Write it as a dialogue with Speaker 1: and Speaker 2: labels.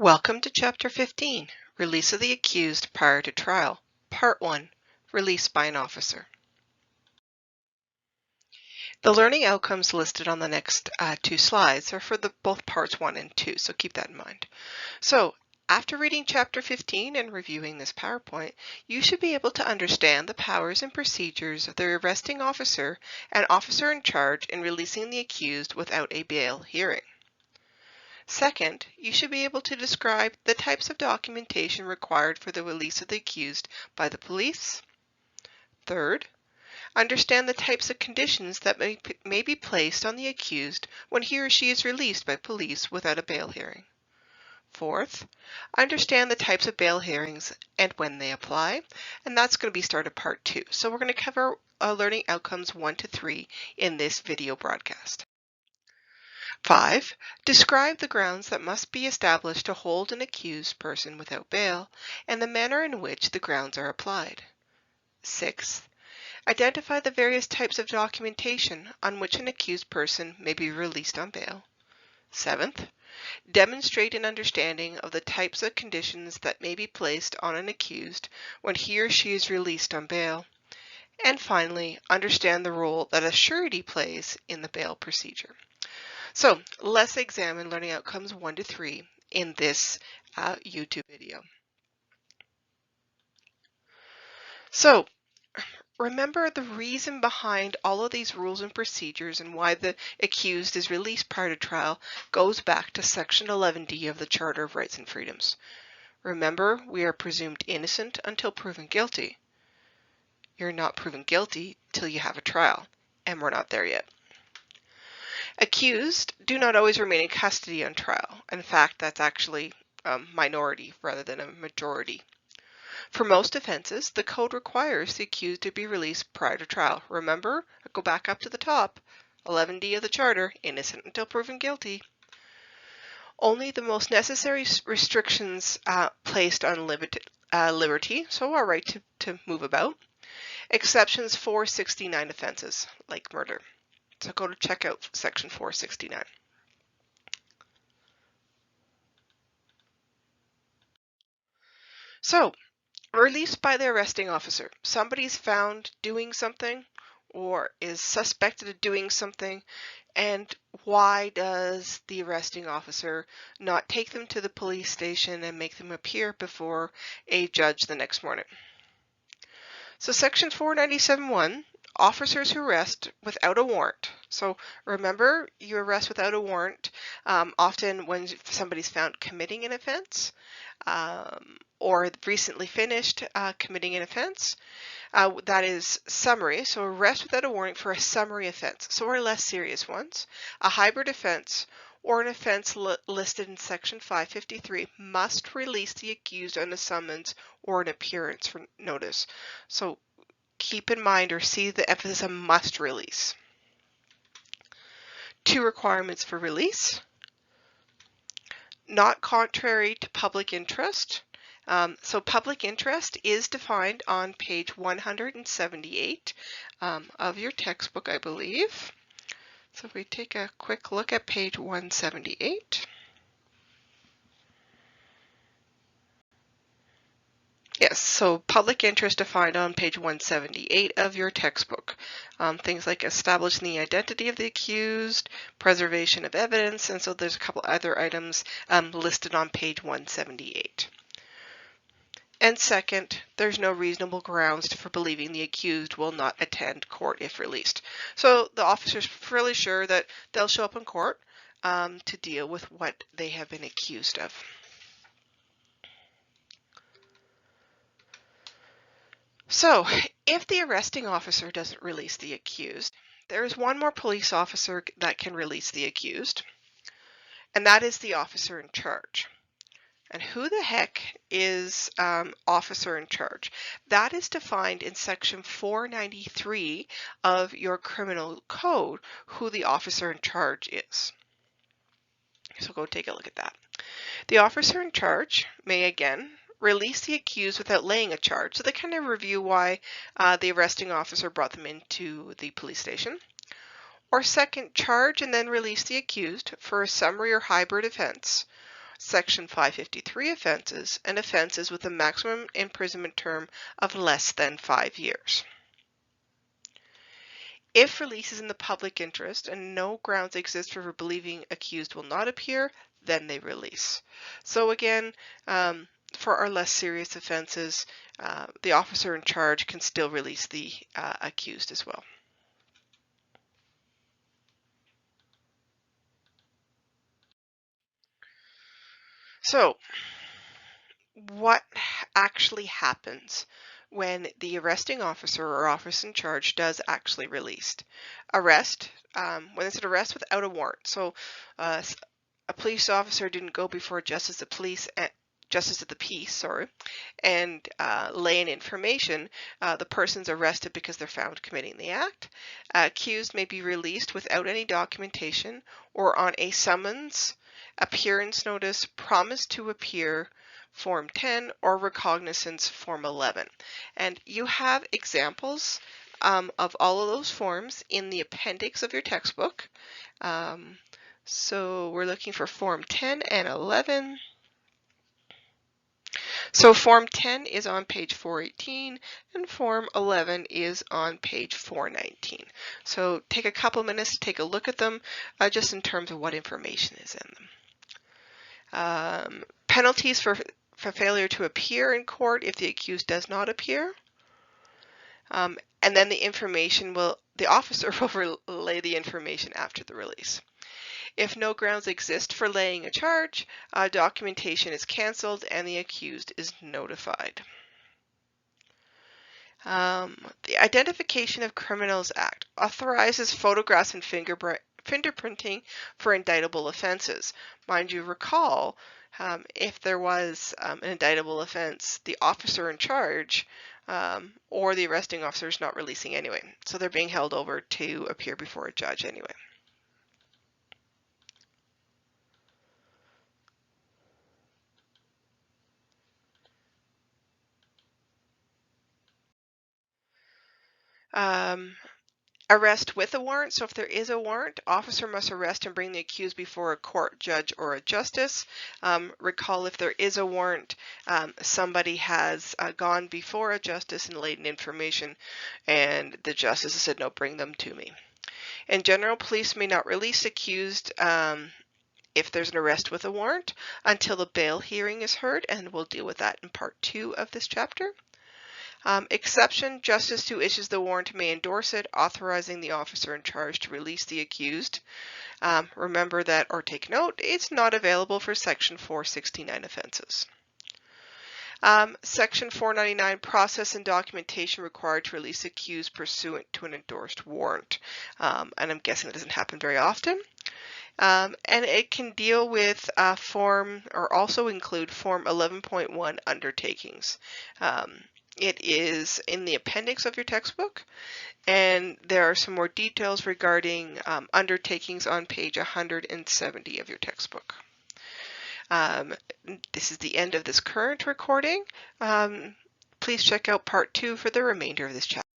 Speaker 1: Welcome to Chapter 15, Release of the Accused Prior to Trial, Part 1, Release by an Officer. The learning outcomes listed on the next two slides are for both Parts 1 and 2, so keep that in mind. So, after reading Chapter 15 and reviewing this PowerPoint, you should be able to understand the powers and procedures of the arresting officer and officer in charge in releasing the accused without a bail hearing. Second, you should be able to describe the types of documentation required for the release of the accused by the police. Third, understand the types of conditions that may be placed on the accused when he or she is released by police without a bail hearing. Fourth, understand the types of bail hearings and when they apply, and that's going to be started Part 2. So we're going to cover learning outcomes 1 to 3 in this video broadcast. 5. Describe the grounds that must be established to hold an accused person without bail and the manner in which the grounds are applied. 6. Identify the various types of documentation on which an accused person may be released on bail. 7th, demonstrate an understanding of the types of conditions that may be placed on an accused when he or she is released on bail. And finally, understand the role that a surety plays in the bail procedure. So let's examine learning outcomes 1 to 3 in this YouTube video. So remember the reason behind all of these rules and procedures and why the accused is released prior to trial goes back to Section 11D of the Charter of Rights and Freedoms. Remember, we are presumed innocent until proven guilty. You're not proven guilty till you have a trial, and we're not there yet. Accused do not always remain in custody on trial. In fact, that's actually a minority rather than a majority. For most offenses, the code requires the accused to be released prior to trial. Remember, go back up to the top, 11D of the Charter, innocent until proven guilty. Only the most necessary restrictions placed on liberty, so our right to move about, exceptions 469 offenses, like murder. So go to check out Section 469. So, released by the arresting officer. Somebody's found doing something or is suspected of doing something, and why does the arresting officer not take them to the police station and make them appear before a judge the next morning? So Section 497(1, officers who arrest without a warrant. So remember, you arrest without a warrant often when somebody's found committing an offense or recently finished committing an offense. That is summary, so arrest without a warrant for a summary offense, so our less serious ones. A hybrid offense or an offense listed in Section 553 must release the accused on a summons or an appearance for notice. So keep in mind or see the emphasis on must release. 2 requirements for release. Not contrary to public interest. So public interest is defined on page 178 of your textbook, I believe. So if we take a quick look at page 178. Yes, so public interest defined on page 178 of your textbook. Things like establishing the identity of the accused, preservation of evidence, and so there's a couple other items listed on page 178. And second, there's no reasonable grounds for believing the accused will not attend court if released. So the officer's fairly sure that they'll show up in court to deal with what they have been accused of. So, if the arresting officer doesn't release the accused, there is one more police officer that can release the accused, and that is the officer in charge. And who the heck is officer in charge? That is defined in Section 493 of your criminal code, who the officer in charge is. So go take a look at that. The officer in charge may, again, release the accused without laying a charge. So they kind of review why the arresting officer brought them into the police station. Or second, charge and then release the accused for a summary or hybrid offense Section 553 offenses and offenses with a maximum imprisonment term of less than 5 years. If release is in the public interest and no grounds exist for believing accused will not appear, then they release. So again, for our less serious offenses, the officer in charge can still release the accused as well. So, what actually happens when the arresting officer or officer in charge does actually release? Arrest, when it's an arrest without a warrant. So a police officer didn't go before justice of the peace, and lay in information. The person's arrested because they're found committing the act. Accused may be released without any documentation or on a summons, appearance notice, promise to appear, Form 10, or recognizance, Form 11. And you have examples of all of those forms in the appendix of your textbook. So we're looking for Form 10 and 11. So Form 10 is on page 418 and Form 11 is on page 419. So take a couple minutes to take a look at them just in terms of what information is in them. Penalties for failure to appear in court if the accused does not appear. And then the officer will relay the information after the release. If no grounds exist for laying a charge, documentation is canceled and the accused is notified. The Identification of Criminals Act authorizes photographs and fingerprinting for indictable offenses. Mind you, recall, if there was an indictable offense, the officer in charge or the arresting officer is not releasing anyway. So they're being held over to appear before a judge anyway. Arrest with a warrant. So if there is a warrant, officer must arrest and bring the accused before a court, judge, or a justice. Recall, if there is a warrant, somebody has gone before a justice and laid in information, and the justice has said, no, bring them to me. In general, police may not release accused if there's an arrest with a warrant until the bail hearing is heard, and we'll deal with that in part 2 of this chapter. Exception, justice who issues the warrant may endorse it, authorizing the officer in charge to release the accused. Remember that, or take note, it's not available for Section 469 offenses. Section 499, process and documentation required to release accused pursuant to an endorsed warrant. And I'm guessing it doesn't happen very often. And it can deal with also include Form 11.1 undertakings. It is in the appendix of your textbook, and there are some more details regarding undertakings on page 170 of your textbook. This is the end of this current recording. Please check out part 2 for the remainder of this chapter.